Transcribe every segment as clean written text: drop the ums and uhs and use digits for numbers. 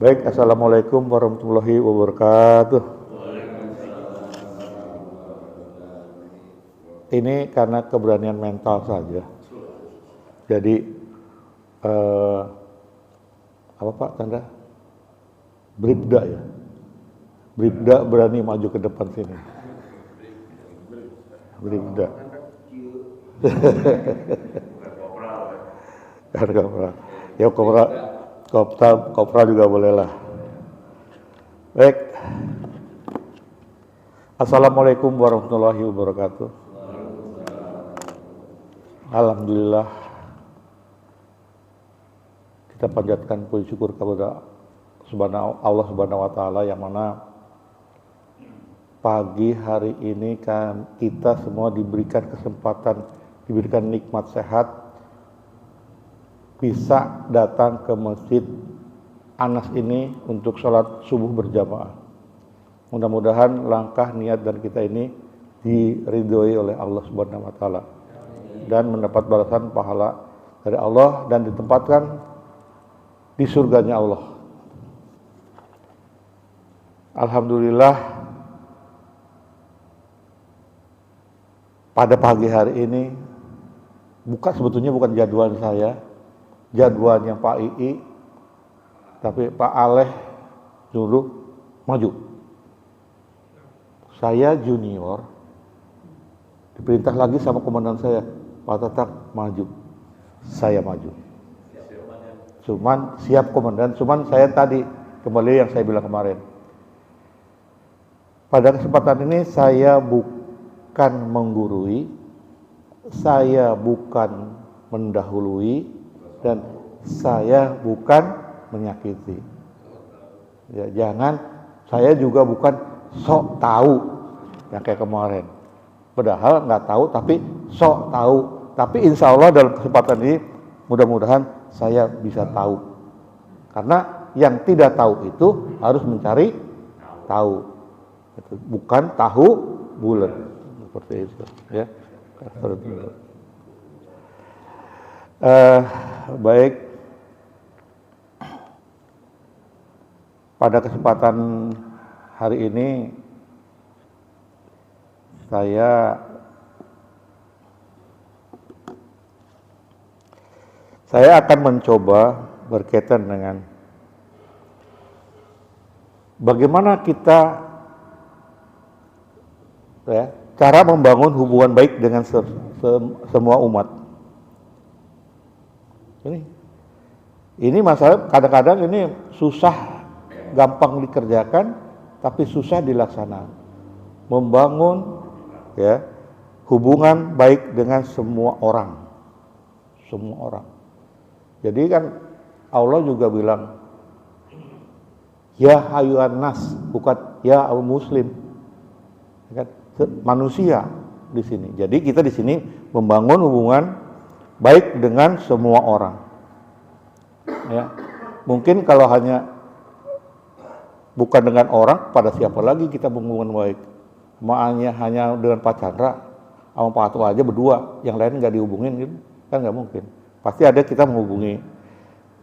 Baik, Assalamualaikum warahmatullahi wabarakatuh. Ini karena keberanian mental saja. Jadi, apa Pak Tanda? Bribda ya? Bribda berani maju ke depan sini. Bribda. Kopral. Ya kopral juga boleh lah. Baik. Assalamualaikum warahmatullahi wabarakatuh. Alhamdulillah. Kita panjatkan puji syukur kepada Allah Subhanahu wa taala yang mana pagi hari ini kan kita semua diberikan kesempatan, diberikan nikmat sehat bisa datang ke Masjid Anas ini untuk sholat subuh berjamaah. Mudah-mudahan langkah niat dan kita ini diridhoi oleh Allah Subhanahu wa taala dan mendapat balasan pahala dari Allah dan ditempatkan di surganya Allah. Alhamdulillah pada pagi hari ini sebetulnya bukan jadwal saya, jadwalnya Pak II, tapi Pak Aleh nyuruh maju. Saya junior, diperintah lagi sama komandan saya, Pak Tatak maju. Saya maju. Cuman siap komandan, cuman saya tadi kembali yang saya bilang kemarin. Pada kesempatan ini saya bukan menggurui, saya bukan mendahului, dan saya bukan menyakiti. Ya, jangan, saya juga bukan sok tahu yang kayak kemarin. Padahal nggak tahu tapi sok tahu. Tapi insya Allah dalam kesempatan ini mudah-mudahan saya bisa tahu. Karena yang tidak tahu itu harus mencari tahu. Bukan tahu bulat. Seperti itu. Ya. Baik, pada kesempatan hari ini saya akan mencoba berkaitan dengan bagaimana kita cara membangun hubungan baik dengan semua umat. Ini masalah kadang-kadang ini susah, gampang dikerjakan, tapi susah dilaksanakan. Membangun hubungan baik dengan semua orang. Jadi kan Allah juga bilang, ya hayuan nas, bukan ya muslim, kan? Manusia di sini. Jadi kita di sini membangun hubungan baik dengan semua orang. Ya, mungkin kalau hanya bukan dengan orang, pada siapa lagi kita hubungan baik? Hanya dengan Pak Chandra, sama Pak Ato aja berdua, yang lain nggak dihubungin, gitu. Kan nggak mungkin. Pasti ada kita menghubungi.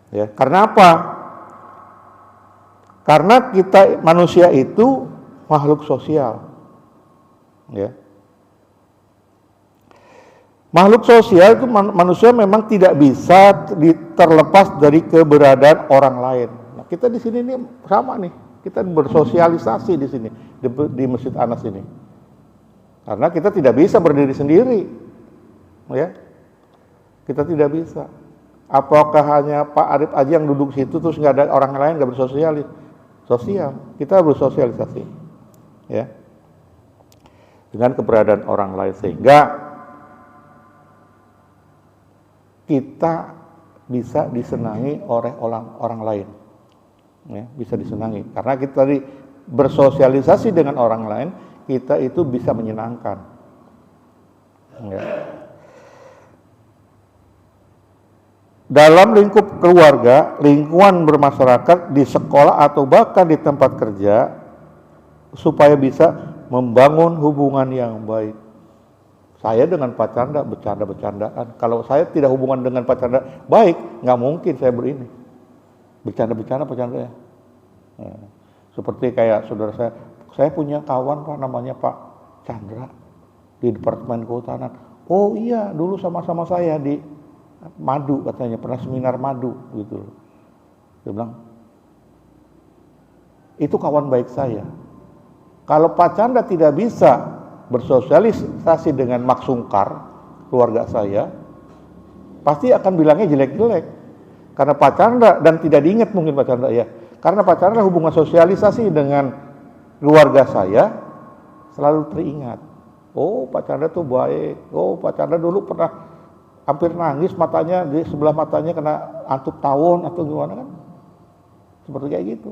Ya, karena apa? Karena kita manusia itu makhluk sosial. Ya. Makhluk sosial itu manusia memang tidak bisa terlepas dari keberadaan orang lain. Nah, kita di sini ini sama nih, kita bersosialisasi di sini di Masjid Anas ini. Karena kita tidak bisa berdiri sendiri, ya. Kita tidak bisa. Apakah hanya Pak Arif aja yang duduk situ terus nggak ada orang lain nggak bersosial? Kita bersosialisasi, ya, dengan keberadaan orang lain sehingga kita bisa disenangi oleh orang lain, ya, bisa disenangi karena kita tadi bersosialisasi dengan orang lain, kita itu bisa menyenangkan. Ya. Dalam lingkup keluarga, lingkungan bermasyarakat, di sekolah atau bahkan di tempat kerja, supaya bisa membangun hubungan yang baik. Saya dengan Pak Chandra bercanda-bercandaan. Kalau saya tidak hubungan dengan Pak Chandra baik, nggak mungkin saya berini. Bercanda-bercanda Pak Chandra ya. Nah, seperti kayak saudara saya punya kawan Pak namanya Pak Chandra di Departemen Kehutanan. Oh iya, dulu sama-sama saya di madu katanya, pernah seminar madu gitu. Dia bilang, itu kawan baik saya. Kalau Pak Chandra tidak bisa bersosialisasi dengan Mak Sungkar, keluarga saya, pasti akan bilangnya jelek-jelek. Karena Pak Chandra, dan tidak diingat mungkin Pak Chandra ya, karena Pak Chandra hubungan sosialisasi dengan keluarga saya selalu teringat. Oh Pak Chandra tuh baik, oh Pak Chandra dulu pernah hampir nangis matanya, di sebelah matanya kena antuk tawon atau gimana kan. Seperti kayak gitu.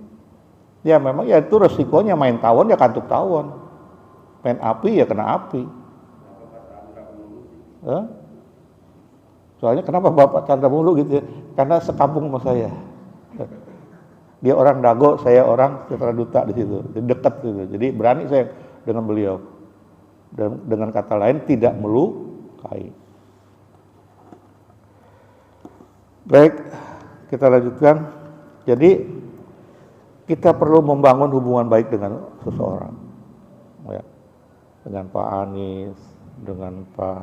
Ya memang ya itu resikonya, main tawon ya kantuk tawon. Main api ya kena api. Soalnya kenapa Bapak Chandra mulu gitu ya? Karena sekampung sama saya. Dia orang Dago, saya orang Citra Duta di situ. Jadi dekat gitu. Jadi berani saya dengan beliau. Dan dengan kata lain tidak melukai. Baik, kita lanjutkan. Jadi kita perlu membangun hubungan baik dengan seseorang. Ya. Dengan Pak Anies, dengan Pak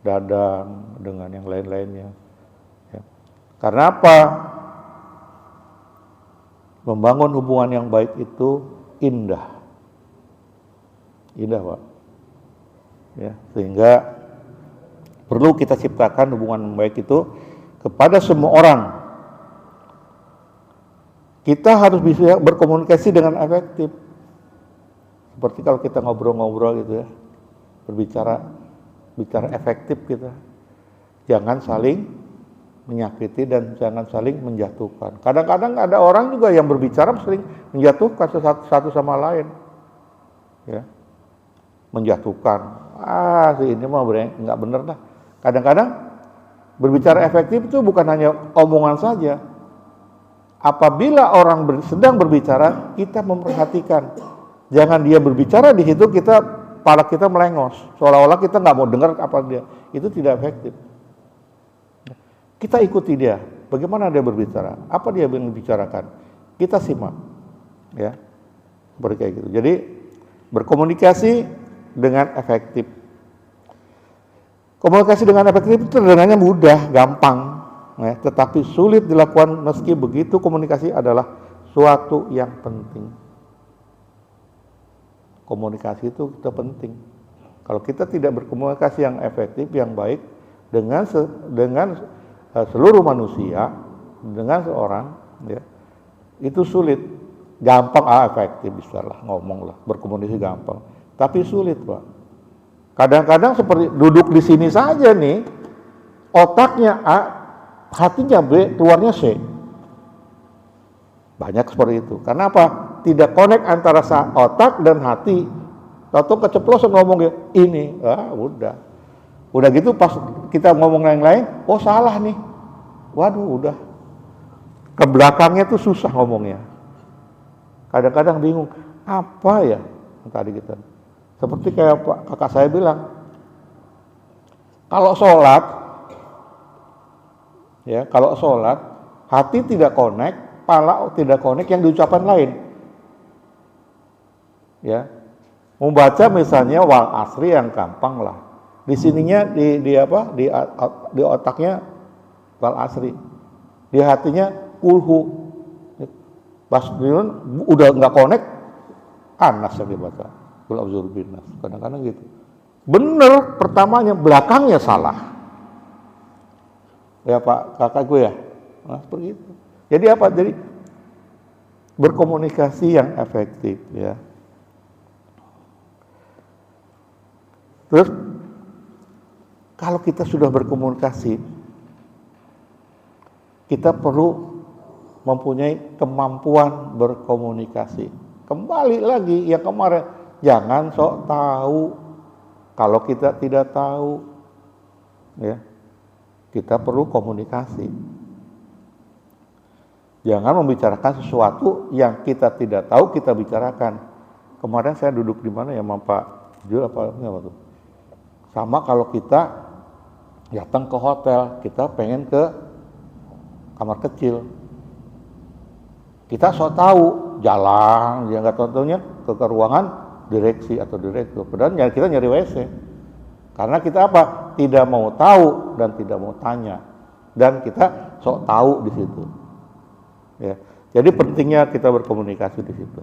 Dadang, dengan yang lain-lainnya. Ya. Karena apa? Membangun hubungan yang baik itu indah. Indah, Pak. Ya, sehingga perlu kita ciptakan hubungan yang baik itu kepada semua orang. Kita harus bisa berkomunikasi dengan efektif. Seperti kalau kita ngobrol-ngobrol gitu ya. Bicara efektif kita. Jangan saling menyakiti dan jangan saling menjatuhkan. Kadang-kadang ada orang juga yang berbicara sering menjatuhkan satu sama lain. Ya. Menjatuhkan. Si ini mah enggak benar dah. Kadang-kadang berbicara efektif itu bukan hanya omongan saja. Apabila orang sedang berbicara, kita memperhatikan. Jangan dia berbicara di situ kepala kita melengos. Seolah-olah kita nggak mau dengar apa dia. Itu tidak efektif. Kita ikuti dia, bagaimana dia berbicara, apa dia membicarakan, kita simak, ya, seperti kayak gitu. Jadi berkomunikasi dengan efektif. Komunikasi dengan efektif itu terdengarnya mudah, gampang, ya, tetapi sulit dilakukan meski begitu komunikasi adalah suatu yang penting. Komunikasi itu penting. Kalau kita tidak berkomunikasi yang efektif, yang baik dengan seluruh manusia, dengan seorang, ya, itu sulit. Gampang, efektif, bisa lah, ngomong lah, berkomunikasi gampang. Tapi sulit, Pak. Kadang-kadang seperti duduk di sini saja nih, otaknya A, hatinya B, keluarnya C. Banyak seperti itu. Karena apa? Tidak connect antara otak dan hati. Tahu keceplosan ngomongnya ini, udah. Udah gitu pas kita ngomong yang lain, oh salah nih. Waduh, udah. Ke belakangnya tuh susah ngomongnya. Kadang-kadang bingung, apa ya tadi kita. Seperti kayak kakak saya bilang, kalau sholat, hati tidak connect, kepala tidak connect, yang diucapkan lain. Ya, membaca misalnya wal asri yang gampang lah. Di sininya di otaknya wal asri, di hatinya kulhu. Pas udah nggak connect, anas yang dibaca. Kadang-kadang gitu. Bener pertamanya, belakangnya salah. Ya Pak, kakak gue ya. Nah, seperti itu. Jadi apa? Jadi berkomunikasi yang efektif, ya. Terus kalau kita sudah berkomunikasi, kita perlu mempunyai kemampuan berkomunikasi. Kembali lagi yang kemarin, jangan sok tahu kalau kita tidak tahu, ya. Kita perlu komunikasi. Jangan membicarakan sesuatu yang kita tidak tahu kita bicarakan. Kemarin saya duduk di mana ya, sama Pak Jul apa tuh? Sama kalau kita datang ke hotel, kita pengen ke kamar kecil. Kita sok tahu jalan, dia nggak tahu-taunya ke ruangan direksi atau direktur. Padahal kita nyari WC. Karena kita apa? Tidak mau tahu dan tidak mau tanya. Dan kita sok tahu di situ. Ya. Jadi pentingnya kita berkomunikasi di situ.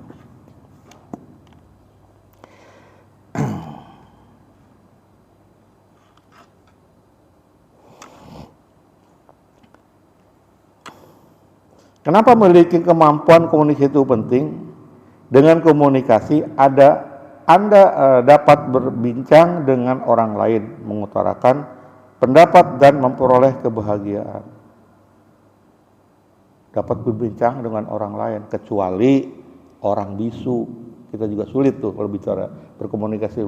Kenapa memiliki kemampuan komunikasi itu penting? Dengan komunikasi Anda dapat berbincang dengan orang lain, mengutarakan pendapat dan memperoleh kebahagiaan. Dapat berbincang dengan orang lain, kecuali orang bisu. Kita juga sulit tuh kalau bicara, berkomunikasi.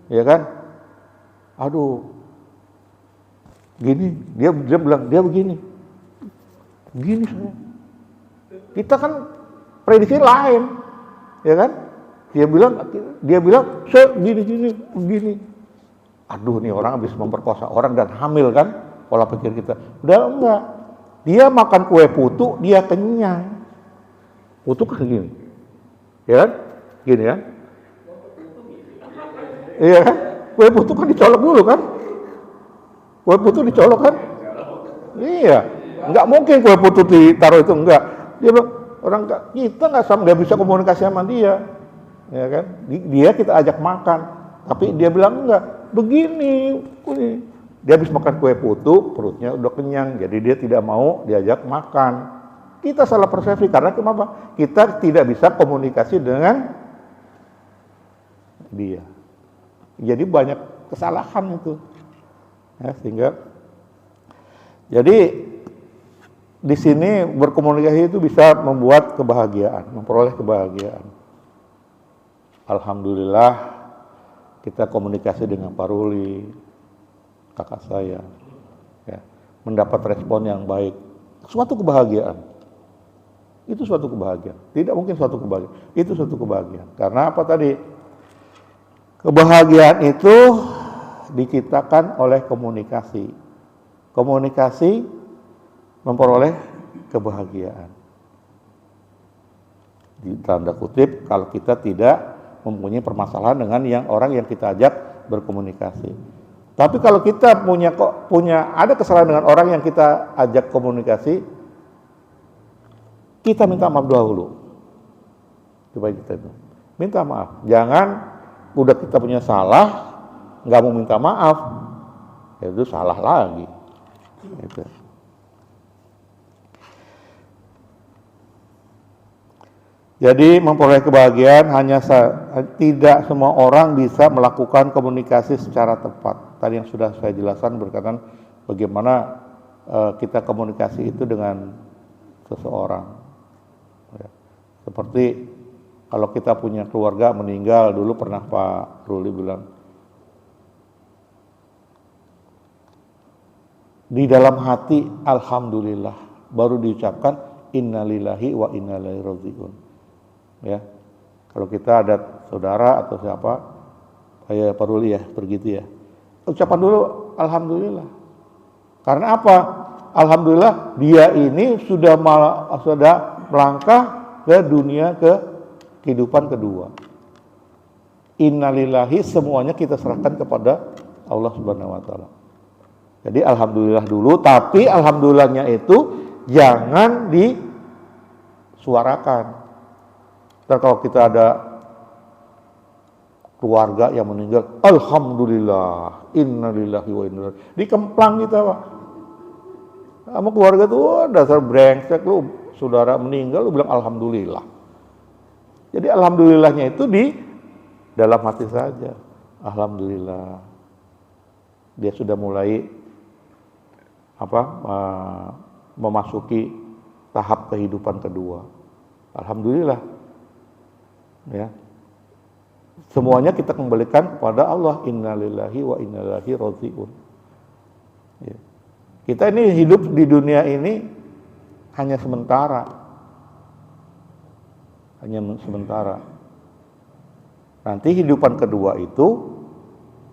Ya kan? Aduh, gini, dia bilang, dia begini. Gini saya. Kita kan prediksi lain, ya kan? Dia bilang, saya gini. Aduh, nih orang habis memperkosa orang dan hamil kan? Pola pikir kita. Udah enggak. Dia makan kue putu, dia kenyang. Putu kan gini, ya kan? Gini ya. Iya kan? Kue putu kan dicolok dulu kan? Kue putu dicolok kan? Iya. Enggak mungkin kue putu ditaruh itu, enggak. Dia bilang, kita nggak bisa komunikasi sama dia, ya kan? Dia kita ajak makan, tapi dia bilang enggak, begini. Dia habis makan kue putu, perutnya udah kenyang, jadi dia tidak mau diajak makan. Kita salah persepsi karena kenapa? Kita tidak bisa komunikasi dengan dia. Jadi banyak kesalahan itu, ya, sehingga jadi di sini berkomunikasi itu bisa membuat kebahagiaan, memperoleh kebahagiaan. Alhamdulillah kita komunikasi dengan Pak Ruli, kakak saya, ya, mendapat respon yang baik. Suatu kebahagiaan. Itu suatu kebahagiaan. Tidak mungkin suatu kebahagiaan. Itu suatu kebahagiaan. Karena apa tadi? Kebahagiaan itu diciptakan oleh komunikasi. Komunikasi memperoleh kebahagiaan. Di tanda kutip, kalau kita tidak mempunyai permasalahan dengan orang yang kita ajak berkomunikasi. Tapi kalau kita punya ada kesalahan dengan orang yang kita ajak komunikasi, kita minta maaf dahulu. Coba kita itu. Minta maaf. Jangan udah kita punya salah, nggak mau minta maaf, itu salah lagi. Gitu. Jadi memperoleh kebahagiaan tidak semua orang bisa melakukan komunikasi secara tepat. Tadi yang sudah saya jelaskan berkaitan bagaimana kita komunikasi itu dengan seseorang. Ya. Seperti kalau kita punya keluarga meninggal, dulu pernah Pak Ruli bilang, di dalam hati alhamdulillah, baru diucapkan innalillahi wa inna ilaihi raji'un. Ya, kalau kita ada saudara atau siapa, kayak Pak Ruli ya, begitu ya, ucapan dulu alhamdulillah. Karena apa? Alhamdulillah dia ini sudah melangkah ke dunia, ke kehidupan kedua. Innalillahi, semuanya kita serahkan kepada Allah Subhanahu wa taala. Jadi alhamdulillah dulu, tapi alhamdulillahnya itu jangan disuarakan. Ntar kalau kita ada keluarga yang meninggal, alhamdulillah, innalillahi wa inna ilaihi raji'un. Dikemplang kita, Pak. Sama keluarga tuh dasar brengsek, lu saudara meninggal lu bilang alhamdulillah. Jadi alhamdulillahnya itu di dalam hati saja. Alhamdulillah. Dia sudah mulai memasuki tahap kehidupan kedua. Alhamdulillah. Ya, semuanya kita kembalikan kepada Allah. Innalillahi wa inna ilaihi raji'un. Ya. Kita ini hidup di dunia ini hanya sementara, nanti kehidupan kedua itu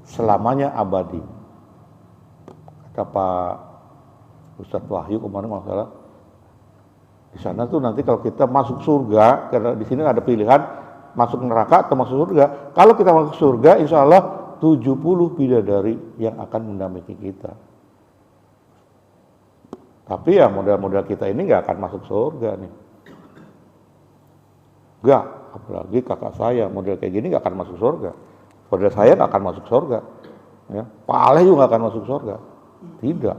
selamanya abadi. Kata Pak Ustadz Wahyu kemarin, kalau salah, Di sana tuh nanti kalau kita masuk surga, karena di sini ada pilihan masuk neraka atau masuk surga. Kalau kita masuk surga, insya Allah 70 bidadari yang akan mendampingi kita. Tapi ya modal-modal kita ini nggak akan masuk surga nih. Nggak, apalagi kakak saya model kayak gini nggak akan masuk surga. Model saya nggak akan masuk surga. Ya, Pak Aleh juga nggak akan masuk surga. Tidak.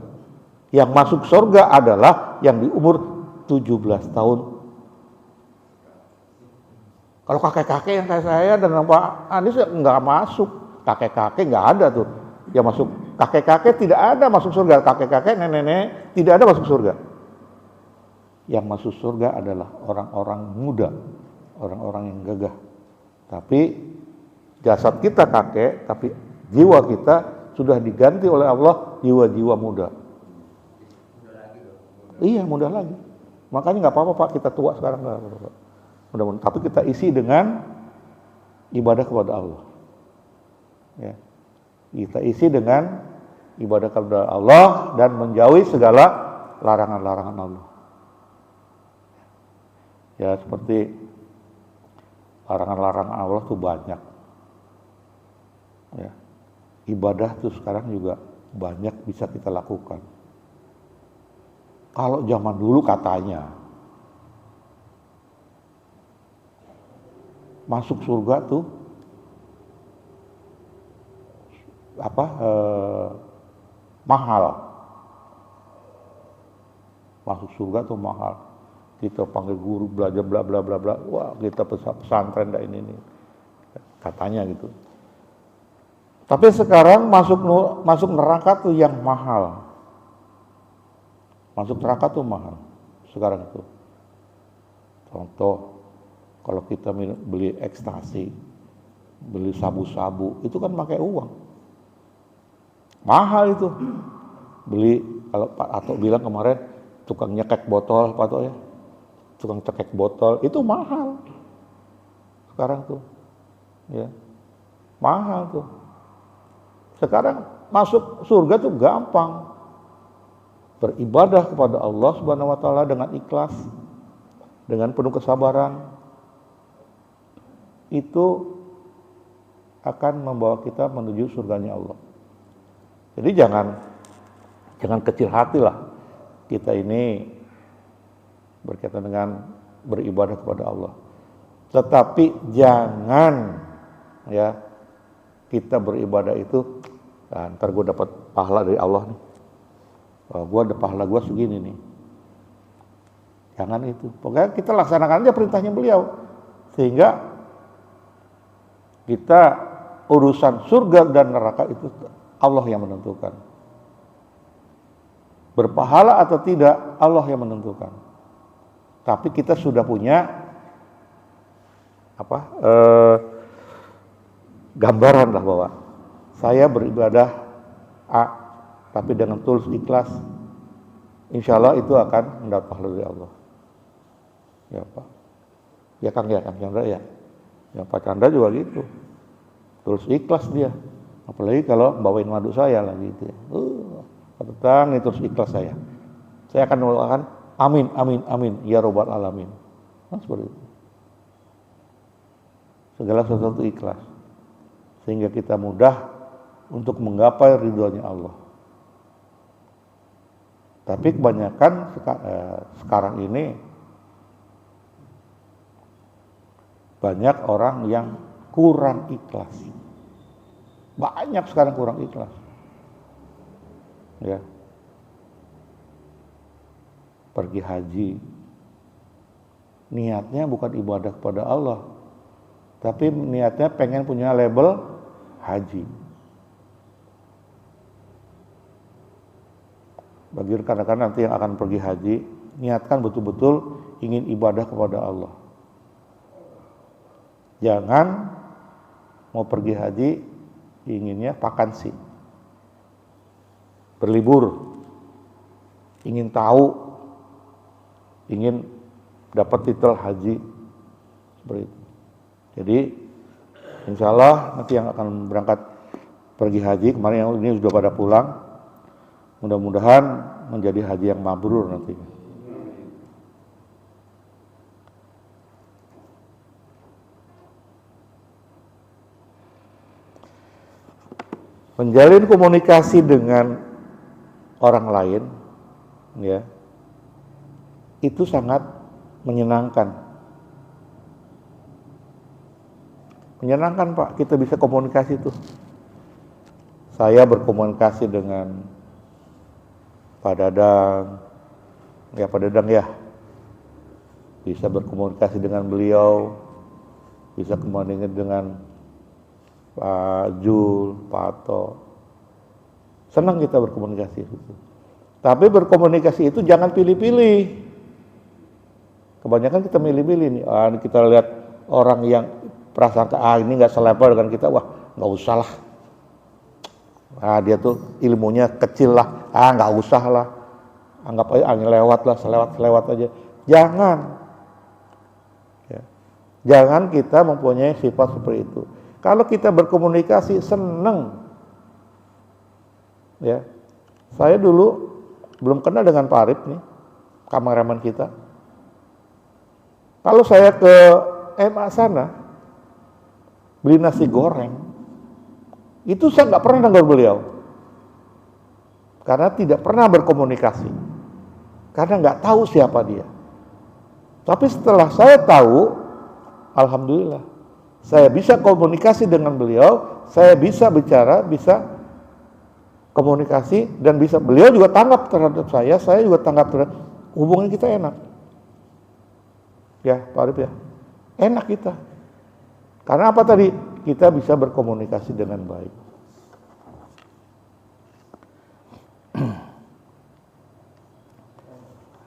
Yang masuk surga adalah yang di umur 17 tahun. Kalau kakek-kakek yang kayak saya dan Pak Anies nggak masuk. Kakek-kakek nggak ada tuh. Yang masuk kakek-kakek tidak ada masuk surga. Kakek-kakek, nenek-nenek tidak ada masuk surga. Yang masuk surga adalah orang-orang muda, orang-orang yang gagah. Tapi jasad kita kakek, tapi jiwa kita sudah diganti oleh Allah jiwa-jiwa muda. Iya, mudah lagi. Makanya nggak apa-apa Pak, kita tua sekarang nggak apa-apa. Mudah-mudahan. Tapi kita isi dengan ibadah kepada Allah. Ya. Kita isi dengan ibadah kepada Allah dan menjauhi segala larangan-larangan Allah. Ya, seperti larangan-larangan Allah tuh banyak. Ya. Ibadah tuh sekarang juga banyak bisa kita lakukan. Kalau zaman dulu katanya masuk surga tuh mahal. Masuk surga tuh mahal. Kita panggil guru belajar bla bla bla bla. Wah, kita pesantren dah ini. Katanya gitu. Tapi sekarang masuk neraka tuh yang mahal. Masuk neraka tuh mahal sekarang tuh. Contoh, kalau kita beli ekstasi, beli sabu-sabu, itu kan pakai uang. Mahal itu. Beli, kalau Pak Ato bilang kemarin, tukang nyekek botol, Pak Ato ya. Tukang cekek botol, itu mahal. Sekarang tuh. Ya. Mahal tuh. Sekarang masuk surga tuh gampang. Beribadah kepada Allah Subhanahu wa taala dengan ikhlas, dengan penuh kesabaran, itu akan membawa kita menuju surganya Allah. Jadi jangan kecil hati lah kita ini berkaitan dengan beribadah kepada Allah. Tetapi jangan ya kita beribadah itu, ntar gue dapat pahala dari Allah nih. Gue ada pahala gue segini nih. Jangan itu. Pokoknya kita laksanakan aja perintahnya beliau. Sehingga kita urusan surga dan neraka itu Allah yang menentukan. Berpahala atau tidak Allah yang menentukan. Tapi kita sudah punya gambaran lah bahwa saya beribadah A, tapi dengan tulus ikhlas, insya Allah itu akan mendapat pahala dari Allah. Ya Pak, ya Kang Chandra ya, Pak Chandra juga gitu, tulus ikhlas dia. Apalagi kalau bawain madu saya lagi gitu ya. Tentang itu terus ikhlas saya akan melakukan amin, amin, amin, ya robbal alamin. Nah, seperti itu. Segala sesuatu ikhlas, sehingga kita mudah untuk menggapai ridhonya Allah. Tapi kebanyakan sekarang ini banyak orang yang kurang ikhlas. Banyak sekarang kurang ikhlas. Ya. Pergi haji. Niatnya bukan ibadah kepada Allah, tapi niatnya pengen punya label haji. Bagi rekan-rekan nanti yang akan pergi haji, niatkan betul-betul ingin ibadah kepada Allah. Jangan mau pergi haji inginnya vakansi, berlibur, ingin tahu, ingin dapat titel haji, seperti itu. Jadi insya Allah nanti yang akan berangkat pergi haji, kemarin yang ini sudah pada pulang, mudah-mudahan menjadi haji yang mabrur nantinya. menjalin komunikasi dengan orang lain, ya, itu sangat menyenangkan. Menyenangkan Pak, kita bisa komunikasi tuh. Saya berkomunikasi dengan Pak Dadang, ya Pak Dadang ya, bisa berkomunikasi dengan beliau, bisa komunikasi dengan Pak Jul, Pak Ato. Senang kita berkomunikasi itu. Tapi berkomunikasi itu jangan pilih-pilih. Kebanyakan kita milih-pilih nih. Kita lihat orang yang prasangka ini nggak selevel dengan kita, wah nggak usah lah. Dia tuh ilmunya kecil lah, nggak usah lah. Anggap aja angin lewat lah, selewat aja. Jangan. Ya. Jangan kita mempunyai sifat seperti itu. Kalau kita berkomunikasi seneng, ya. Saya dulu belum kenal dengan Pak Arif nih, kameraman kita. Kalau saya ke MA sana, beli nasi goreng, itu saya nggak pernah dengar beliau, karena tidak pernah berkomunikasi, karena nggak tahu siapa dia. Tapi setelah saya tahu, alhamdulillah. Saya bisa komunikasi dengan beliau, saya bisa bicara, bisa komunikasi, dan bisa beliau juga tanggap terhadap saya juga tanggap terhadap, hubungan kita enak. Ya Pak Arif ya, enak kita. Karena apa tadi? Kita bisa berkomunikasi dengan baik.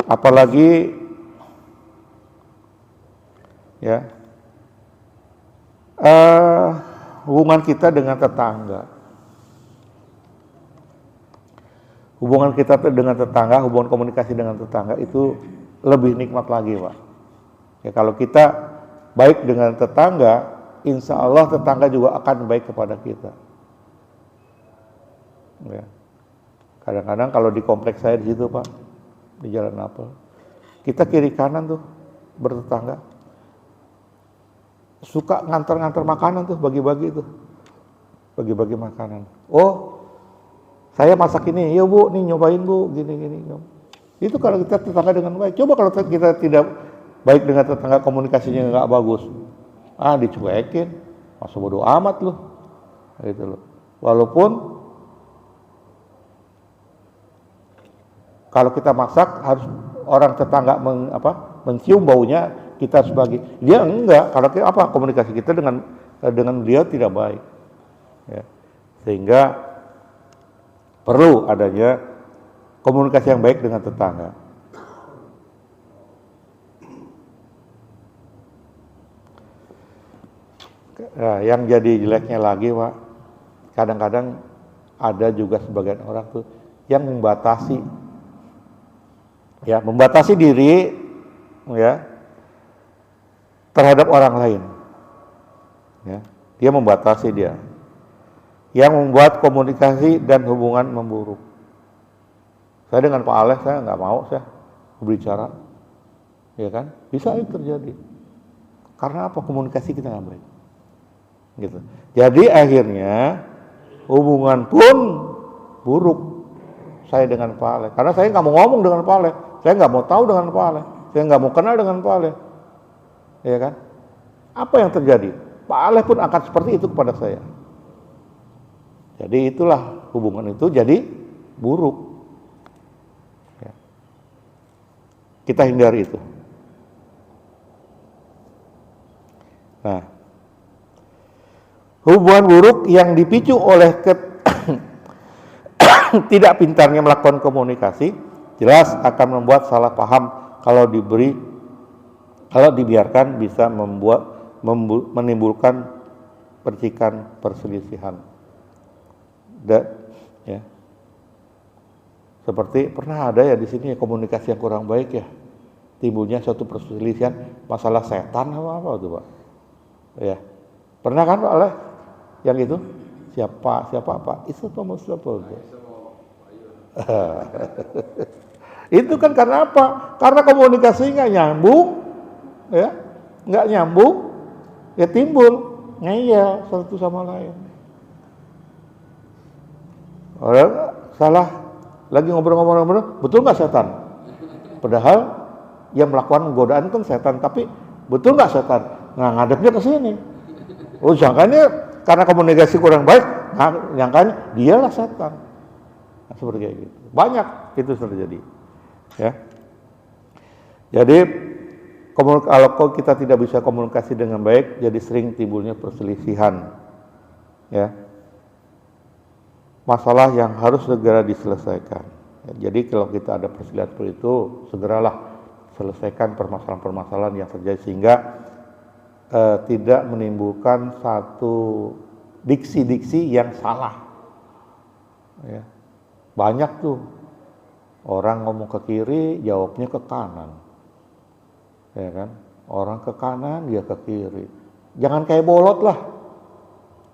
Apalagi ya, hubungan kita dengan tetangga. Hubungan kita dengan tetangga, hubungan komunikasi dengan tetangga itu lebih nikmat lagi Pak. Ya, kalau kita baik dengan tetangga, insya Allah tetangga juga akan baik kepada kita. Ya. Kadang-kadang kalau di kompleks saya di situ Pak, di Jalan Apel, kita kiri kanan tuh bertetangga, suka ngantar-ngantar makanan tuh, bagi-bagi tuh, bagi-bagi makanan. Oh, saya masak ini, ya Bu, nih nyobain Bu, gini-gini. Itu kalau kita tetangga dengan baik. Coba kalau kita tidak baik dengan tetangga, komunikasinya nggak bagus, dicuekin, masa bodo amat loh, gitu loh. Walaupun kalau kita masak harus orang tetangga mencium baunya, kita sebagai dia enggak. Kalau kita komunikasi kita dengan dia tidak baik, ya. Sehingga perlu adanya komunikasi yang baik dengan tetangga. Nah, yang jadi jeleknya lagi Pak, kadang-kadang ada juga sebagian orang tuh yang membatasi diri, ya, terhadap orang lain, ya. Dia membatasi dia, yang membuat komunikasi dan hubungan memburuk. Saya dengan Pak Aleh, saya nggak mau saya berbicara, ya kan? Bisa itu terjadi karena apa? Komunikasi kita nggak baik. Gitu. Jadi akhirnya hubungan pun buruk saya dengan Pak Aleh, karena saya nggak mau ngomong dengan Pak Aleh, saya nggak mau tahu dengan Pak Aleh, saya nggak mau kenal dengan Pak Aleh, ya kan? Apa yang terjadi? Pak Aleh pun akan seperti itu kepada saya. Jadi itulah hubungan itu jadi buruk. Ya. Kita hindari itu. Nah, hubungan buruk yang dipicu oleh tidak pintarnya melakukan komunikasi jelas akan membuat salah paham, kalau dibiarkan bisa menimbulkan percikan perselisihan. Ya. Seperti pernah ada ya di sini komunikasi yang kurang baik ya, timbulnya suatu perselisihan masalah setan apa tuh Pak? Ya, pernah kan Pak Aleh yang itu? Siapa Pak? Itu siapa? Itu kan karena apa? Karena komunikasi nggak nyambung, ya, nggak nyambung, ya timbul ngeyel satu sama lain. Orang salah, lagi ngobrol-ngobrol, betul nggak setan? Padahal yang melakukan godaan kan setan, tapi betul nggak setan? Nah, ngadepnya ke sini. Oh, sangkanya karena komunikasi kurang baik, nyangkanya dialah setan. Nah, seperti kayak gitu. Banyak itu terjadi. Ya. Jadi kalau kita tidak bisa komunikasi dengan baik, jadi sering timbulnya perselisihan. Ya. Masalah yang harus segera diselesaikan. Ya, jadi kalau kita ada perselisihan seperti itu, segeralah selesaikan permasalahan-permasalahan yang terjadi sehingga tidak menimbulkan satu diksi-diksi yang salah. Ya. Banyak tuh orang ngomong ke kiri, jawabnya ke kanan, ya kan? Orang ke kanan, dia ke kiri. Jangan kayak bolot lah.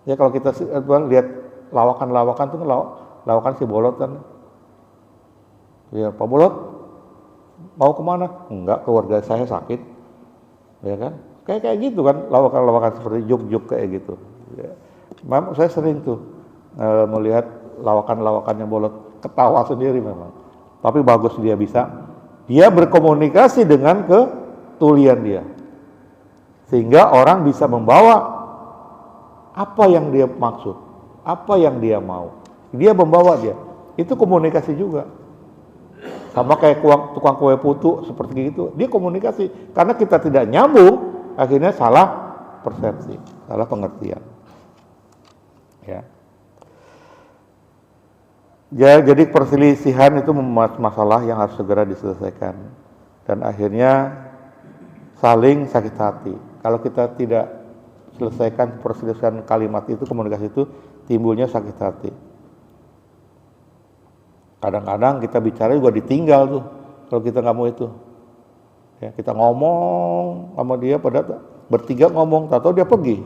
Ya kalau kita lihat lawakan-lawakan tuh, lawakan si bolot kan. Ya Pak Bolot, mau kemana? Enggak, keluarga saya sakit, ya kan? Kayak gitu kan, lawakan-lawakan seperti juk-juk kayak gitu. Ya. Memang saya sering tuh melihat lawakan-lawakan yang bolot, ketawa sendiri memang. Tapi bagus dia berkomunikasi dengan ketulian dia, sehingga orang bisa membawa apa yang dia maksud, apa yang dia mau. Dia membawa dia, itu komunikasi juga. Sama kayak tukang kue putu seperti itu, dia komunikasi. Karena kita tidak nyambung, akhirnya salah persepsi, salah pengertian. Ya. Ya, jadi perselisihan itu masalah yang harus segera diselesaikan. Dan akhirnya saling sakit hati. Kalau kita tidak selesaikan perselisihan kalimat itu, komunikasi itu, timbulnya sakit hati. Kadang-kadang kita bicara juga ditinggal tuh, kalau kita nggak mau itu. Ya, kita ngomong sama dia, pada bertiga ngomong, tahu dia pergi.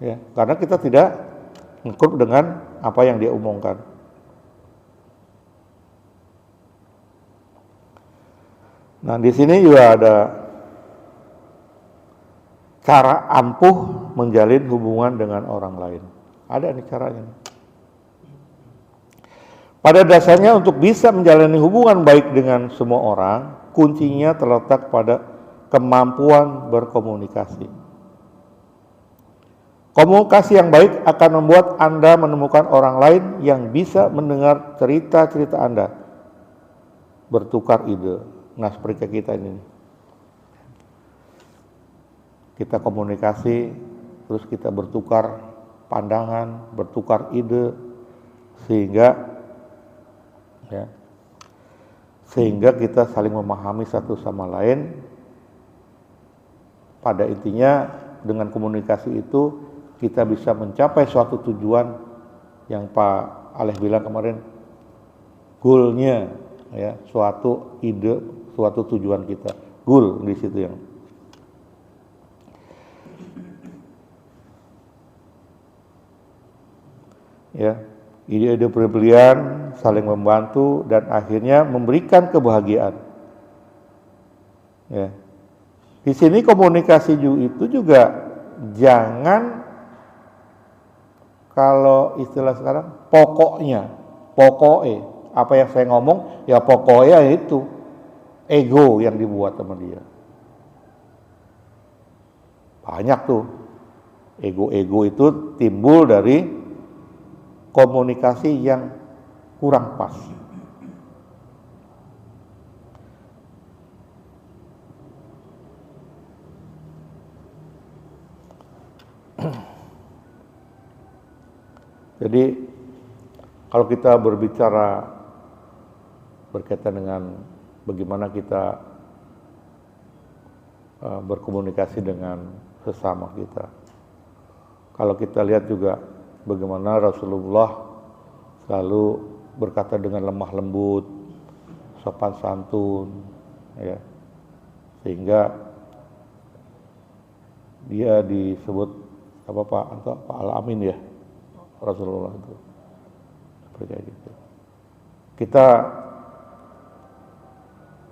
Ya, karena kita tidak ngikut dengan apa yang dia omongkan. Nah, di sini juga ada cara ampuh menjalin hubungan dengan orang lain. Ada nih caranya. Pada dasarnya untuk bisa menjalani hubungan baik dengan semua orang, kuncinya terletak pada kemampuan berkomunikasi. Komunikasi yang baik akan membuat Anda menemukan orang lain yang bisa mendengar cerita-cerita Anda, bertukar ide. Nah, seperti kita ini. Kita komunikasi, terus kita bertukar pandangan, bertukar ide, sehingga kita saling memahami satu sama lain. Pada intinya dengan komunikasi itu kita bisa mencapai suatu tujuan yang Pak Aleh bilang kemarin, goalnya ya, suatu ide, suatu tujuan kita, goal di situ yang ya, ide-ide brilian, saling membantu dan akhirnya memberikan kebahagiaan. Ya. Di sini komunikasi itu juga jangan, kalau istilah sekarang, pokoknya apa yang saya ngomong ya pokoknya itu ego yang dibuat sama dia. Banyak tuh ego-ego itu timbul dari komunikasi yang kurang pas. Jadi kalau kita berbicara berkaitan dengan bagaimana kita berkomunikasi dengan sesama kita, kalau kita lihat juga bagaimana Rasulullah selalu berkata dengan lemah lembut, sopan santun, ya, sehingga dia disebut apa Pak Al-Amin ya, Rasulullah itu seperti itu. Kita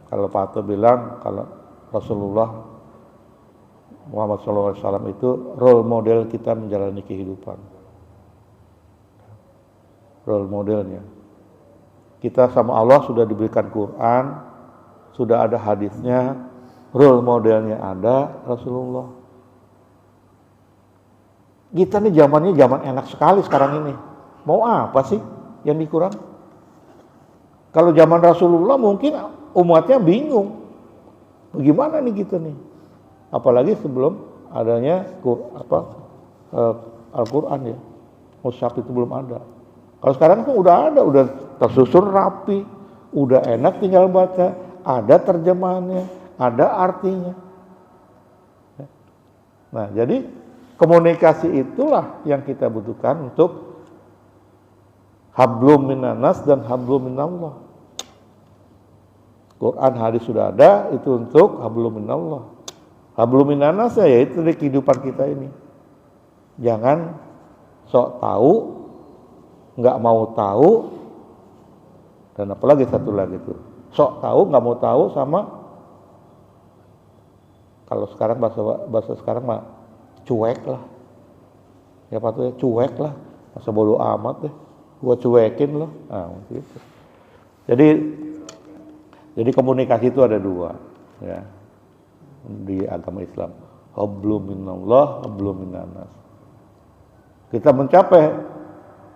kalau Pak Ato bilang kalau Rasulullah Muhammad SAW itu role model kita menjalani kehidupan. role modelnya. Kita sama Allah sudah diberikan Quran, sudah ada hadisnya, role modelnya ada Rasulullah. Kita nih zamannya zaman enak sekali sekarang ini. Mau apa sih yang dikurang? Kalau zaman Rasulullah mungkin umatnya bingung. Bagaimana nih kita nih? Apalagi sebelum adanya Al-Quran ya. Mushaf itu belum ada. Kalau sekarang tuh udah ada, udah tersusun rapi, udah enak tinggal baca, ada terjemahannya, ada artinya. Nah, jadi komunikasi itulah yang kita butuhkan untuk hablum minannas dan hablum minallah. Quran hadis sudah ada, itu untuk hablum minallah. Hablum minannas ya itu di kehidupan kita ini. Jangan sok tahu, nggak mau tahu, dan apalagi satu lagi tuh, sok tahu nggak mau tahu sama kalau sekarang bahasa sekarang mah cuek lah. Ya patutnya cuek lah, masa bodoh amat deh, gua cuekin loh. Nah, gitu. Jadi komunikasi itu ada dua, ya, di agama Islam. Hablum minallah, hablum minannas. Kita mencapai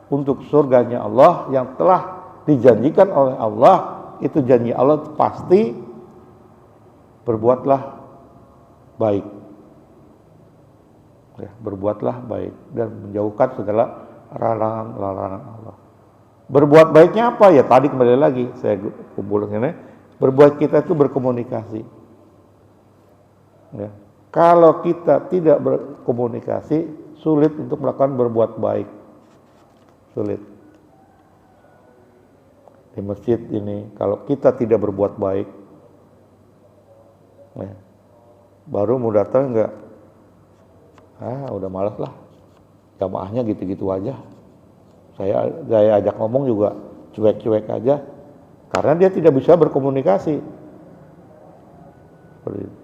untuk surganya Allah yang telah dijanjikan oleh Allah, itu janji Allah pasti berbuatlah baik. Ya, berbuatlah baik dan menjauhkan segala larangan Allah. Berbuat baiknya apa ya? Tadi kembali lagi saya kumpulkan ini. Berbuat kita itu berkomunikasi. Ya. Kalau kita tidak berkomunikasi, sulit untuk melakukan berbuat baik. Sulit. Di masjid ini, kalau kita tidak berbuat baik, ya, baru mau datang enggak? Udah malas lah. Jamaahnya gitu-gitu aja. Saya ajak ngomong juga cuek-cuek aja. Karena dia tidak bisa berkomunikasi. Seperti itu.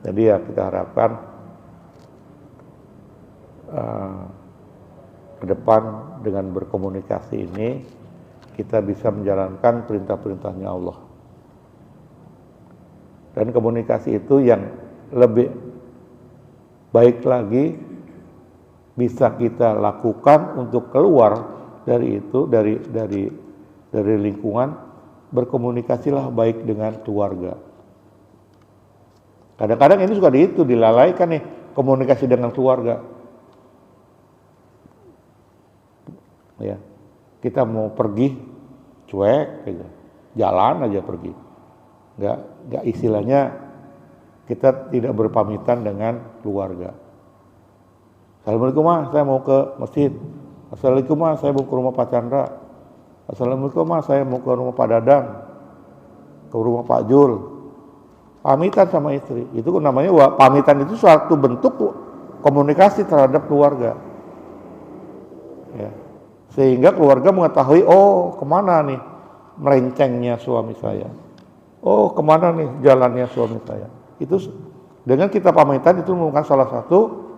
Jadi ya kita harapkan ke depan dengan berkomunikasi ini kita bisa menjalankan perintah-perintahnya Allah. Dan komunikasi itu yang lebih baik lagi bisa kita lakukan untuk keluar dari itu, dari lingkungan, berkomunikasilah baik dengan keluarga. Kadang-kadang ini suka dilalaikan nih, komunikasi dengan keluarga. Ya, kita mau pergi, cuek aja, jalan aja pergi. Nggak istilahnya kita tidak berpamitan dengan keluarga. Assalamualaikum saya mau ke masjid. Assalamualaikum saya mau ke rumah Pak Chandra. Assalamualaikum saya mau ke rumah Pak Dadang, ke rumah Pak Jul. Pamitan sama istri, itu namanya pamitan, itu suatu bentuk komunikasi terhadap keluarga. Ya. Sehingga keluarga mengetahui, oh kemana nih melencengnya suami saya, oh kemana nih jalannya suami saya. Itu dengan kita pamitan itu merupakan salah satu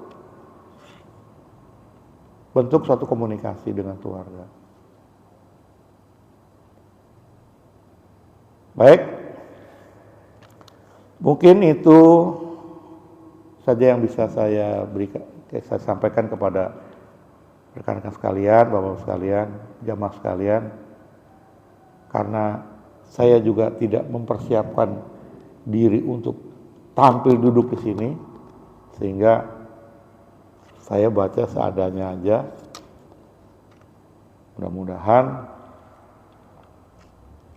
bentuk suatu komunikasi dengan keluarga. Baik, mungkin itu saja yang bisa saya sampaikan kepada rekan-rekan sekalian, bapak-bapak sekalian, jamaah sekalian, karena saya juga tidak mempersiapkan diri untuk tampil duduk di sini, sehingga saya baca seadanya aja. Mudah-mudahan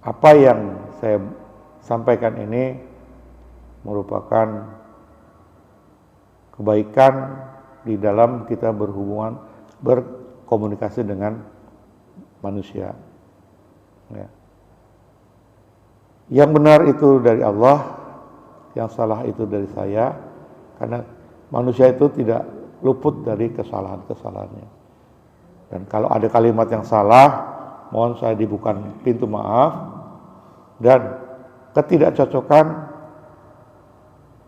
apa yang saya sampaikan ini merupakan kebaikan di dalam kita berkomunikasi dengan manusia. Ya. Yang benar itu dari Allah, yang salah itu dari saya, karena manusia itu tidak luput dari kesalahan-kesalahannya. Dan kalau ada kalimat yang salah, mohon saya dibukakan pintu maaf, dan ketidakcocokan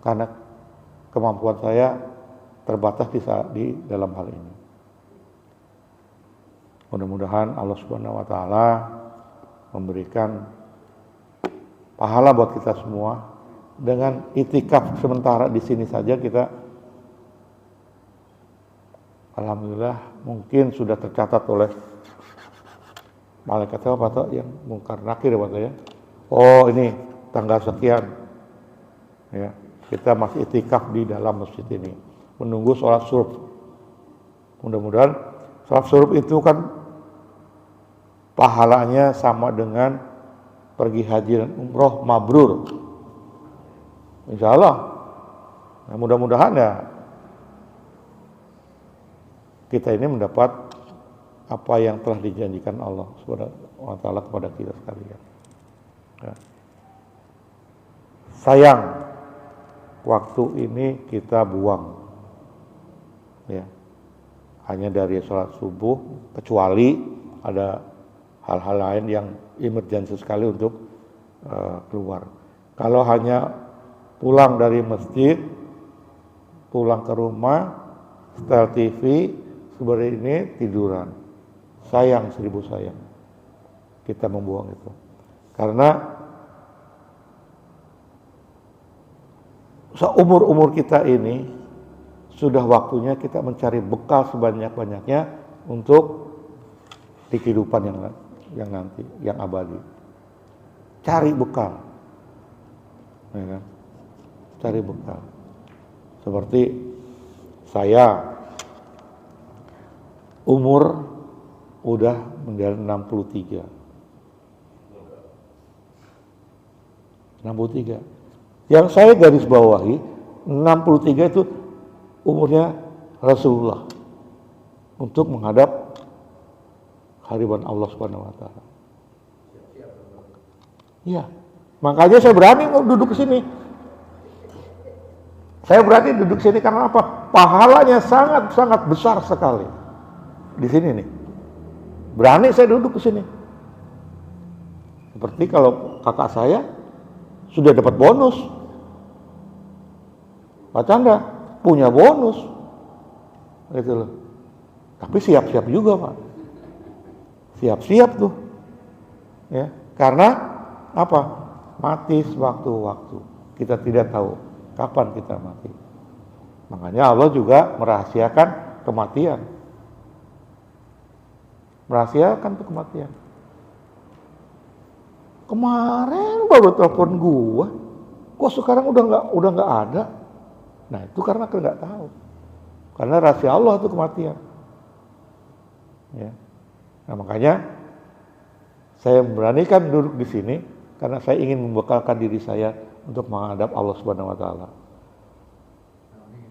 karena kemampuan saya terbatas di dalam hal ini. Mudah-mudahan Allah Subhanahu wa taala memberikan pahala buat kita semua. Dengan itikaf sementara di sini saja kita alhamdulillah mungkin sudah tercatat oleh malaikat apa tuh yang mungkar nakir ya. Oh, ini tanggal sekian. Ya, kita masih itikaf di dalam masjid ini menunggu sholat syuruk. Mudah-mudahan sholat syuruk itu kan pahalanya sama dengan pergi haji dan umroh mabrur. Insya Allah. Nah, mudah-mudahan ya kita ini mendapat apa yang telah dijanjikan Allah Subhanahu wa taala kepada kita sekalian. Ya. Sayang waktu ini kita buang. Ya. Hanya dari sholat subuh, kecuali ada hal-hal lain yang emergensi sekali untuk keluar. Kalau hanya pulang dari masjid, pulang ke rumah, setel TV, seperti ini tiduran. Sayang, 1000 sayang. Kita membuang itu. Karena seumur-umur kita ini, sudah waktunya kita mencari bekal sebanyak-banyaknya untuk di kehidupan yang nanti, yang abadi. Cari bekal. Ya kan? Cari bekal. Seperti saya umur udah menjalani 63. Yang saya garis bawahi 63 itu umurnya Rasulullah untuk menghadap hadirat Allah Subhanahu wa taala. Iya. Makanya saya berani duduk di sini. Saya berani duduk sini karena apa? Pahalanya sangat-sangat besar sekali. Di sini nih. Berani saya duduk di sini. Seperti kalau kakak saya sudah dapat bonus. Pak Chandra punya bonus. Gitu loh. Tapi siap-siap juga, Pak. Siap-siap tuh. Ya, karena apa? Mati sewaktu-waktu. Kita tidak tahu kapan kita mati. Makanya Allah juga merahasiakan kematian. Merahasiakan tuh kematian. Kemarin baru telepon gua, kok sekarang udah nggak ada. Nah itu karena kita nggak tahu. Karena rahasia Allah itu kematian. Ya. Nah makanya saya memberanikan duduk di sini karena saya ingin membekalkan diri saya untuk menghadap Allah Subhanahu wa taala.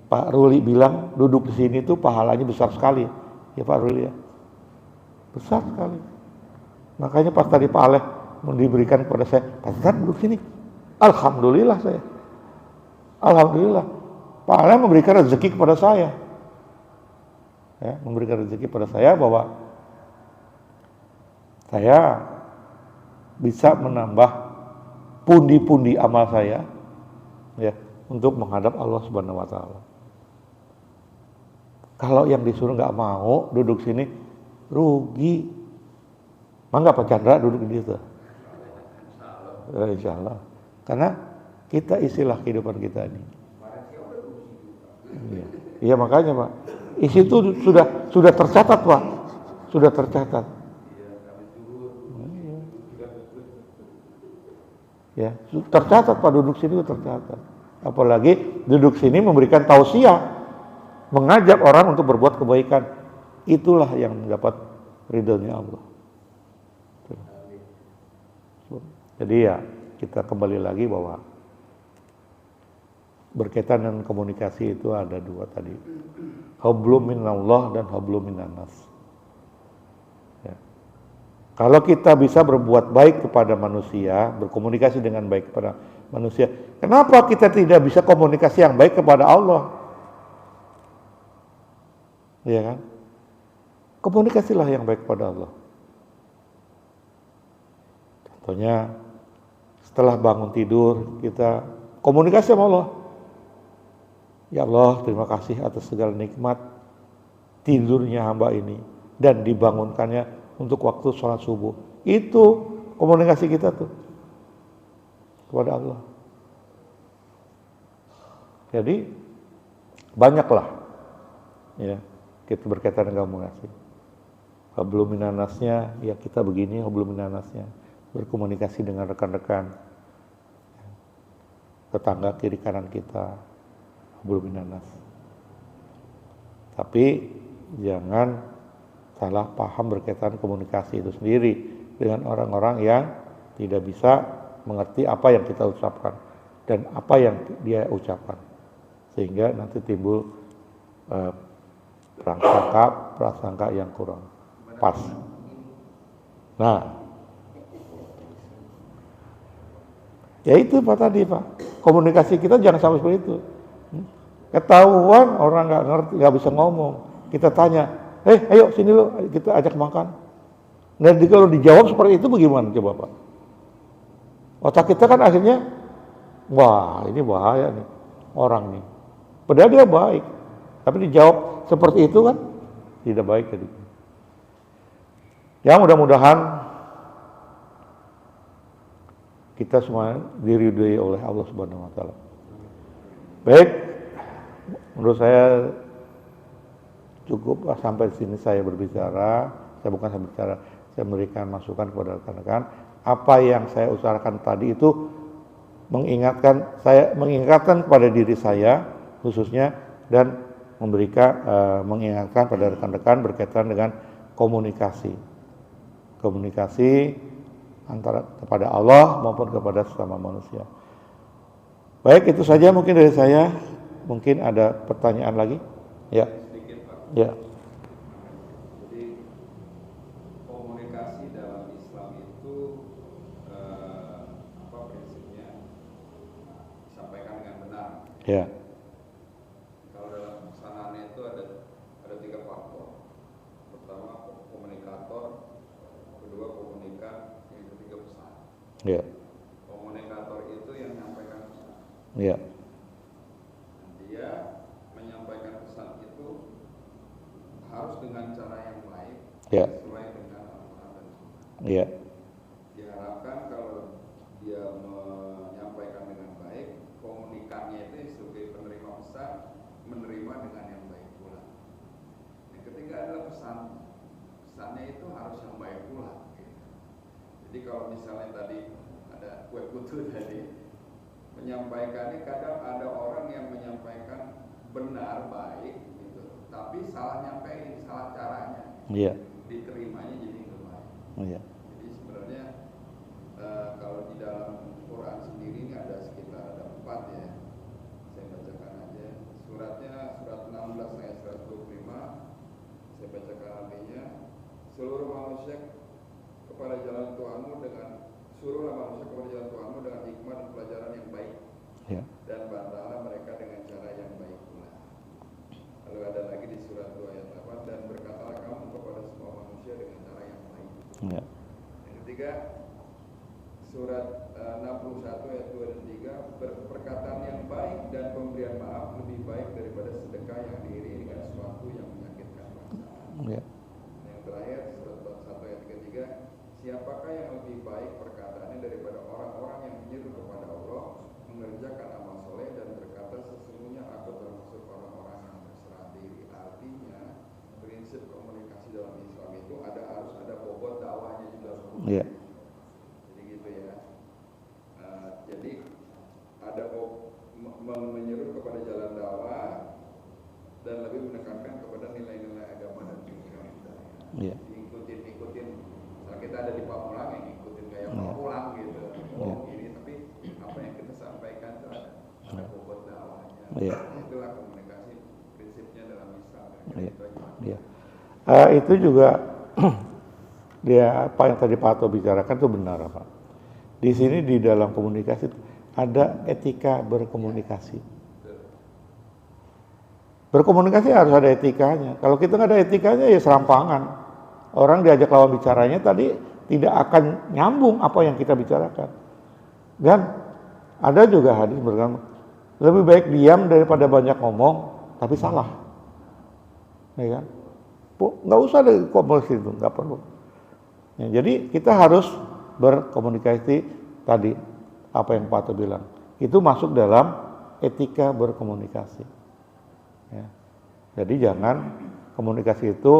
Pak Ruli bilang duduk di sini tuh pahalanya besar sekali. Ya Pak Ruli ya. Besar sekali. Makanya pas tadi Pak Aleh diberikan kepada saya, Pak Ustaz duduk sini. Alhamdulillah saya. Alhamdulillah. Pak Aleh memberikan rezeki kepada saya. Ya, memberikan rezeki kepada saya bahwa saya bisa menambah pundi-pundi amal saya ya untuk menghadap Allah Subhanahu wa taala. Kalau yang disuruh nggak mau duduk sini rugi. Mangga Pak Chandra duduk di situ. Insya Allah. Karena kita isilah kehidupan kita ini. Iya makanya Pak. Isi itu sudah tercatat Pak. Sudah tercatat. Ya, tercatat Pak duduk sini tercatat. Apalagi duduk sini memberikan tausiah, mengajak orang untuk berbuat kebaikan. Itulah yang mendapat ridhonya Allah. Jadi ya kita kembali lagi bahwa berkaitan dengan komunikasi itu ada dua tadi. Hablum minallah dan hablum minannas. Kalau kita bisa berbuat baik kepada manusia, berkomunikasi dengan baik kepada manusia, kenapa kita tidak bisa komunikasi yang baik kepada Allah? Iya kan? Komunikasilah yang baik kepada Allah. Contohnya, setelah bangun tidur, kita komunikasi sama Allah. Ya Allah, terima kasih atas segala nikmat tidurnya hamba ini. dan dibangunkannya untuk waktu sholat subuh. Itu komunikasi kita tuh kepada Allah. Jadi banyaklah ya kita berkaitan dengan komunikasi. Belum minanasnya ya kita begini, belum minanasnya berkomunikasi dengan rekan-rekan, tetangga kiri kanan kita, belum minanas. Tapi jangan salah paham berkaitan komunikasi itu sendiri dengan orang-orang yang tidak bisa mengerti apa yang kita ucapkan dan apa yang dia ucapkan, sehingga nanti timbul prasangka yang kurang pas. Nah, ya itu Pak tadi Pak, komunikasi kita jangan sampai seperti itu. Ketahuan orang nggak ngerti, nggak bisa ngomong, kita tanya, ayo sini lo, kita ajak makan. Nah, kalau dijawab seperti itu bagaimana coba Pak? Otak kita kan akhirnya, wah ini bahaya nih orang nih. Padahal dia baik, tapi dijawab seperti itu kan tidak baik tadi. Ya mudah-mudahan kita semua diridhoi oleh Allah Subhanahu wa taala. Baik, menurut saya cukup sampai sini saya berbicara. Saya bukan saya berbicara, saya memberikan masukan kepada rekan-rekan. Apa yang saya utarakan tadi itu mengingatkan kepada diri saya khususnya, dan mengingatkan pada rekan-rekan berkaitan dengan komunikasi antara kepada Allah maupun kepada sesama manusia. Baik, itu saja mungkin dari saya. Mungkin ada pertanyaan lagi? Ya. Sedikit Pak. Ya. Jadi komunikasi dalam Islam itu prinsipnya disampaikan dengan benar. Ya. Kalau dalam peksanaannya itu ada 3 faktor. Pertama komunikator, kedua komunikan, yang ketiga pesan. Ya. Komunikator itu yang menyampaikan pesan. Ya. Dia menyampaikan pesan itu harus dengan cara yang baik, Ya. sesuai dengan Al-Quran dan Sunnah. Ya. Diharapkan kalau dia menyampaikan dengan baik, komunikannya itu sebagai penerima pesan menerima dengan yang baik pula. Yang ketiga adalah pesannya itu harus yang baik pula. Jadi kalau misalnya tadi ada kue putu tadi, menyampaikannya kadang ada orang yang menyampaikan benar baik gitu, tapi salah nyampein, salah caranya. Iya. Diterimanya jadi nggak baik. Iya. Jadi sebenarnya kalau di dalam Quran sendiri ini ada sekitar 4 ya. Saya bacakan aja. Surat 16 ayat 125. Saya bacakan artinya. Seluruh manusia kepada jalan Tuhanmu dengan hikmah dan pelajaran yang baik. Ya. Dan bantahlah mereka dengan cara yang baik pula. Lalu ada lagi di surat 2 ayat 8, dan berkatalah kamu kepada semua manusia dengan cara yang baik. Ya. Yang ketiga, surat 61 ayat 2 dan 3, perkataan yang baik dan pemberian maaf lebih baik daripada sedekah yang diiringi dengan sesuatu yang menyakitkan perasaan. Ya. Yang terakhir, surat 41 ayat 33, siapakah yang lebih baik perkataannya daripada orang-orang yang menyeru kepada Allah, mengerjakan amal soleh dan berkata sesungguhnya aku termasuk orang-orang yang berserah diri. Artinya prinsip komunikasi dalam Islam itu harus ada bobot dakwahnya juga. Ya. Jadi gitu ya. Jadi ada menyeru kepada jalan dakwah dan lebih menekankan kepada nilai-nilai agama dan pikiran kita. Ya. Ikutin. Misalnya kita ada di Pamulang yang ikutin kayak Pamulang gitu. Gini, tapi apa yang kita sampaikan itu ada bobot dakwahnya. Ya. Itulah komunikasi prinsipnya dalam Islam. Ya. Ya. Itu juga dia apa yang tadi Pak Ato bicarakan itu benar Pak. Di sini di dalam komunikasi ada etika berkomunikasi. Berkomunikasi harus ada etikanya. Kalau kita nggak ada etikanya ya serampangan. Orang diajak lawan bicaranya tadi tidak akan nyambung apa yang kita bicarakan. Dan ada juga hadis berkata lebih baik diam daripada banyak ngomong tapi salah. Ya kan? Nggak usah ada komunikasi itu, nggak perlu. Ya, jadi kita harus berkomunikasi tadi, apa yang Pak Ato bilang. Itu masuk dalam etika berkomunikasi. Ya. Jadi jangan komunikasi itu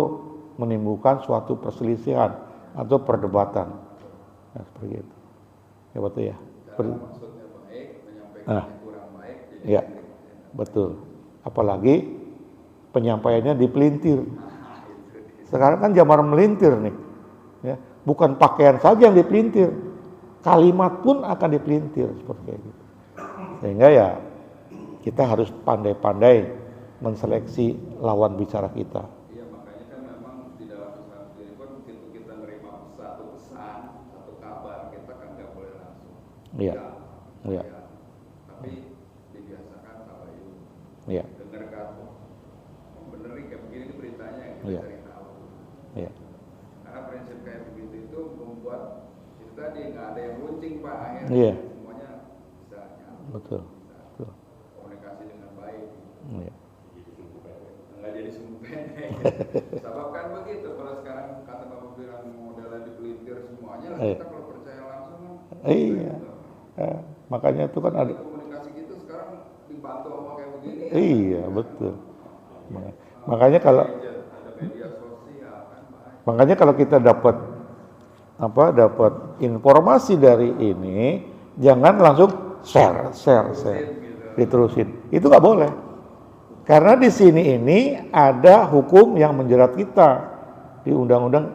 menimbulkan suatu perselisihan atau perdebatan. Nah, seperti itu. Ya betul ya. Kalau maksudnya baik, menyampaikannya kurang baik, jadi Ya, betul. Apalagi penyampaiannya dipelintir. Sekarang kan zaman melintir nih. Ya, bukan pakaian saja yang dipelintir, kalimat pun akan dipelintir seperti itu. Sehingga ya kita harus pandai-pandai menseleksi lawan bicara kita. Iya, makanya kan memang di dalam Islam sendiri pun begitu kita nerima satu pesan, satu kabar, kita kan nggak boleh langsung. Iya. Iya. Ya. Tapi dibiasakan tabayun. Iya. Dengar kan, oh bener nih kayak begini nih beritanya, kita Iya. cari tahu. Iya. Karena prinsip kayak begitu itu membuat itu tadi nggak ada yang runcing Pak, akhirnya Iya. semuanya bisa nyambung, Betul. bisa Betul. komunikasi dengan baik. Iya. Nggak jadi sumbu pendek. Sebab kan begitu, kalau sekarang kata Bapak bilang modelnya dipelintir semuanya, lah kita kalau percaya langsung kan. Iya. Makanya itu kan ada. Komunikasi gitu sekarang dibantu sama kayak begini. Iya, betul. Makanya kalau Ada media sosial kan baik. Makanya kalau kita dapat informasi dari ini, jangan langsung share, diterusin. Itu nggak boleh. Karena di sini ini ada hukum yang menjerat kita di Undang-Undang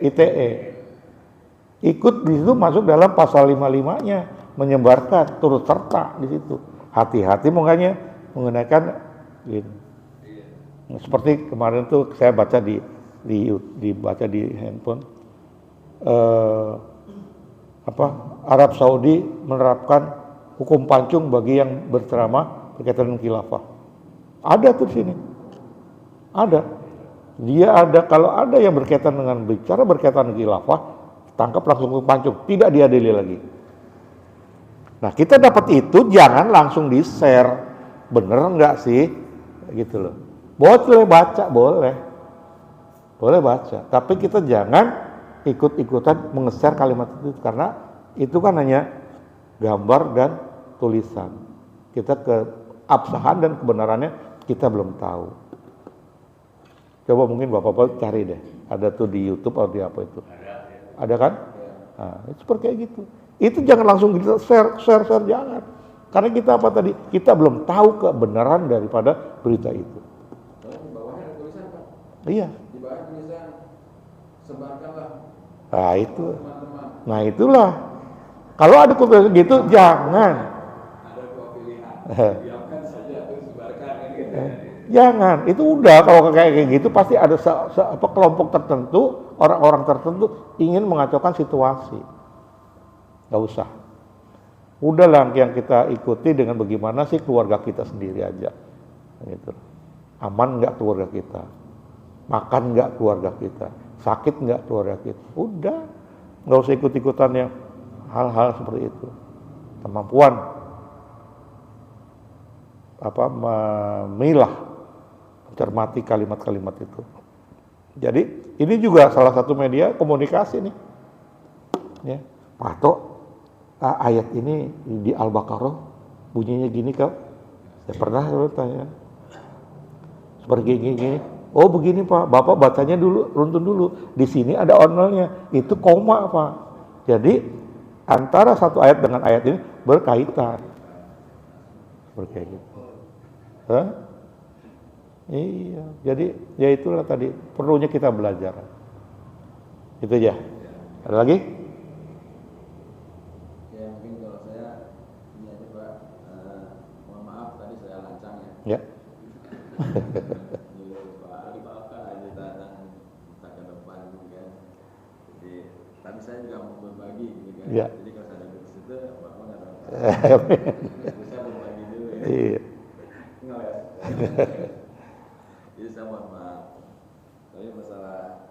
ITE. Ikut di situ masuk dalam pasal 55-nya, menyebarkan turut serta di situ. Hati-hati makanya menggunakan ini. Seperti kemarin tuh saya baca dibaca di handphone, Arab Saudi menerapkan hukum pancung bagi yang berceramah berkaitan dengan khilafah. Ada tuh di sini, ada. Dia ada, kalau ada yang berkaitan dengan berkaitan dengan khilafah, tangkap langsung hukum pancung, tidak diadili lagi. Nah kita dapat itu jangan langsung di share, bener nggak sih, gitu loh. Boleh baca, boleh baca, tapi kita jangan ikut-ikutan menge-share kalimat itu, karena itu kan hanya gambar dan tulisan. Kita keabsahan dan kebenarannya kita belum tahu. Coba mungkin Bapak-Bapak cari deh, ada tuh di YouTube atau di apa itu. Ada kan? Nah, itu seperti kayak gitu. Itu jangan langsung kita share jangan. Karena kita apa tadi? Kita belum tahu kebenaran daripada berita itu. Di bawahnya ada tulisan Pak. Iya. Di bawah tulisan sebarkanlah. Nah itu. Teman-teman. Nah itulah. Kalau ada tulisan gitu jangan. Ada dua pilihan. Diamkan saja atau sebarkan gitu. Jangan. Itu udah kalau kayak gitu pasti ada kelompok tertentu, orang-orang tertentu ingin mengacaukan situasi. Gak usah. Udahlah yang kita ikuti dengan bagaimana sih keluarga kita sendiri aja. Gitu. Aman nggak keluarga kita? Makan nggak keluarga kita? Sakit nggak keluarga kita? Udah, nggak usah ikut-ikutan yang hal-hal seperti itu. Kemampuan memilah, mencermati kalimat-kalimat itu. Jadi ini juga salah satu media komunikasi nih. Ya, Pak Ato, ayat ini di Al-Baqarah bunyinya gini kak. Saya pernah tanya. Seperti gini. Oh begini Pak, Bapak bacanya dulu, runtun dulu. Di sini ada onelnya, itu koma Pak. Jadi antara satu ayat dengan ayat ini berkaitan. Seperti gitu. Hah? Iya, jadi ya itulah tadi perlunya kita belajar. Itu aja. Ada lagi? Ya mungkin kalau saya ini aja Pak, mohon maaf tadi saya lancang ya. Ya. Tapi saya juga mau berbagi gitu kan. Ya. Jadi kalau saya ada di situ, Bapak nggak tahu. Saya berbagi dulu ya. Iya. Ngeles. Jadi saya mohon maaf. Tapi masalah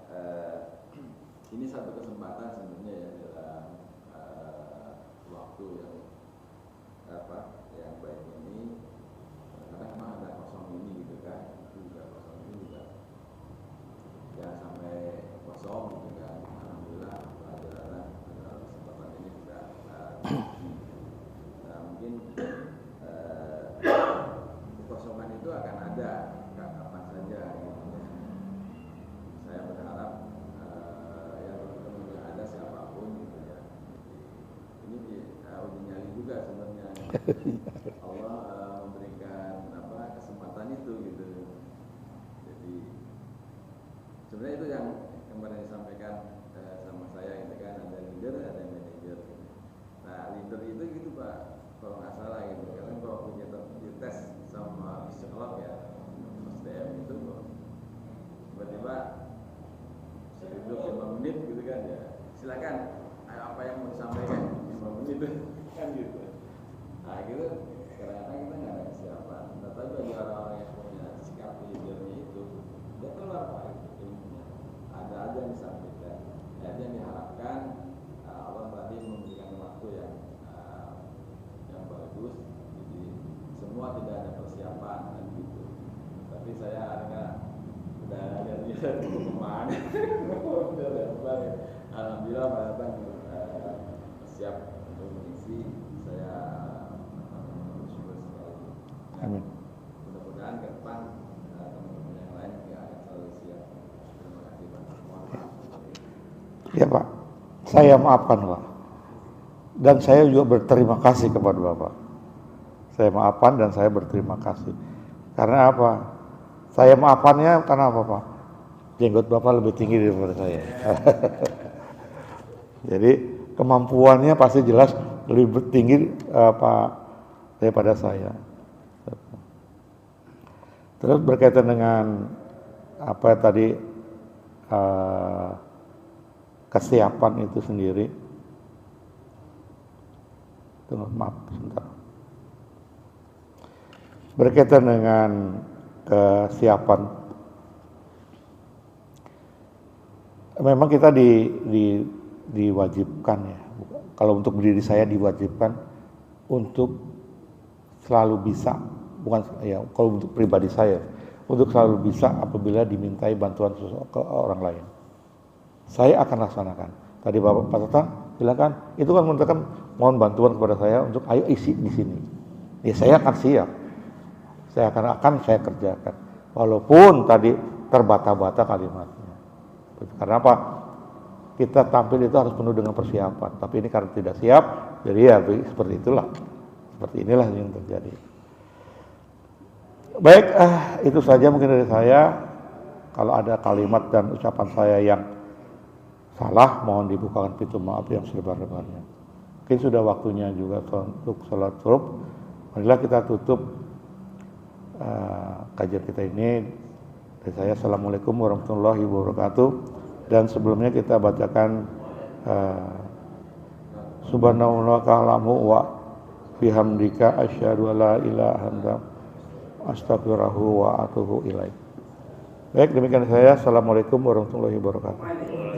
ini satu kesempatan sebenarnya ya dalam waktu yang baik ini. Karena memang ada kosong ini gitu kan. Itu juga kosong ini juga akan ada kapan saja gitu ya. Saya berharap ya teman-teman ada siapapun gitu ya. Ini uji nyali juga sebenarnya. Allah memberikan kesempatan itu gitu. Jadi sebenarnya itu yang kemarin disampaikan sama saya gitu kan, ada leader, ada manajer. Nah leader itu gitu Pak, kalau nggak salah gitu, karena kalau punya tes sama psikolog ya, SDM itu tiba-tiba duduk 5 menit gitu kan ya, silakan apa yang mau disampaikan 5 menit kan gitu. Nah gitu, kadang-kadang kita nggak ada kesiapan. Tapi bagi orang-orang yang punya sikap leadernya itu, dia keluar Pak ilmunya. Ada aja yang disampaikan. Jadi yang diharapkan Allah tadi memberikan waktu yang bagus. Jadi semua tidak ada persiapan kan gitu. Tapi saya udah lihat kemana. Alhamdulillah Pak Datang siap untuk mengisi. Saya bersyukur sekali. Amin. Mudah-mudahan ke depan teman-teman yang lain juga akan selalu siap. Terima kasih Pak. Mohon maaf. Ya Pak, saya maafkan Pak. Dan saya juga berterima kasih kepada Bapak. Saya maafkan dan saya berterima kasih. Karena apa? Saya maafannya karena apa Pak? Jenggot Bapak lebih tinggi daripada saya. Jadi kemampuannya pasti jelas lebih tinggi daripada saya. Terus berkaitan dengan apa tadi kesiapan itu sendiri. Tunggu, maaf sebentar. Berkaitan dengan kesiapan, memang kita diwajibkan ya. Kalau untuk diri saya diwajibkan untuk selalu bisa, bukan ya kalau untuk pribadi saya, untuk selalu bisa apabila dimintai bantuan ke orang lain. Saya akan laksanakan. Tadi Pak Tatang silakan, itu kan mengatakan mohon bantuan kepada saya untuk ayo isi di sini. Ya saya akan siap. Saya akan saya kerjakan. Walaupun tadi terbata-bata kalimatnya. Karena apa? Kita tampil itu harus penuh dengan persiapan. Tapi ini karena tidak siap, jadi ya seperti itulah. Seperti inilah yang terjadi. Baik, itu saja mungkin dari saya. Kalau ada kalimat dan ucapan saya yang salah, mohon dibukakan pintu maaf yang selebar-lebarnya. Mungkin sudah waktunya juga untuk sholat subuh. Marilah kita tutup kajian kita ini. Dari saya, Assalamualaikum warahmatullahi wabarakatuh. Dan sebelumnya kita bacakan Subhanallah ka'alamu wa bihamdika asyhadu alla ilaha illa astaghfiruhu wa atubu ilaih. Baik, demikian saya. Assalamualaikum warahmatullahi wabarakatuh.